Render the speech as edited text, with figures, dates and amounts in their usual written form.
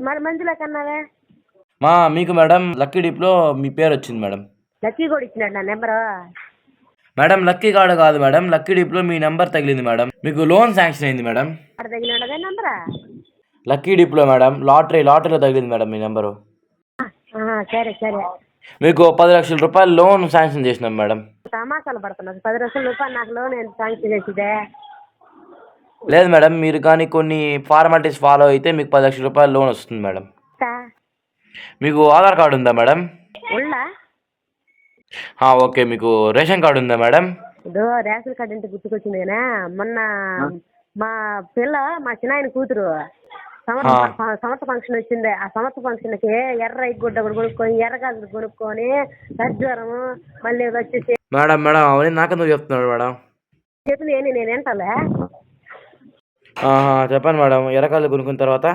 మరి మంజులా కన్నావే మీకు madam lucky డిప్లో మీ పేరు వచ్చింది మేడం. లక్కీ కూడా ఇచ్చినాడు నా నెంబరు. మేడం లక్కీ కార్డు కాదు మేడం, లక్కీ డిప్లో మీ నెంబర్ తగిలింది మేడం. మీకు లోన్ శాంక్షన్ అయింది మేడం. తగిలినాడు అదే నెంబరా? లక్కీ డిప్లో మేడం లాటరీలో తగిలింది మేడం మీ నెంబరు. సరే సరే. మీకు 10 లక్షల రూపాయలు లోన్ శాంక్షన్ చేసినాం మేడం. తమాషాలు పడుతున్నారు. 10 లక్షల రూపాయలు నాకు లోన్ శాంక్షన్ చేసిదే? లేదు మేడం, మీరు కానీ కొన్ని ఫార్మాలిటీస్ ఫాలో అయితే మీకు 10 లక్షల రూపాయలు లోన్ వస్తుంది మేడం. మీకు ఆధార్ కార్డు ఉందా మేడం? ఓకే. మీకు రేషన్ కార్డు ఉందా మేడం? రేషన్ కార్డు అంటే గుర్తుకొచ్చింది కానీ మొన్న మా చిన్నాయన కూతురు సమర్థ ఫంక్షన్ వచ్చింది. ఆ సమర్థ ఫంక్షన్ కి ఎర్ర గుడ్డ కొనుక్కొని ఎర్రగాజులు కొనుక్కొని సజ్వరము మళ్ళీ వచ్చేసి మేడం అవన్నీ నాకెందుకు చెప్తున్నాడు మేడం? చెప్పిన నేను ఏంటాలే చెప్పండి మేడం. ఎర్రగాజులు కొనుక్కున్న తర్వాత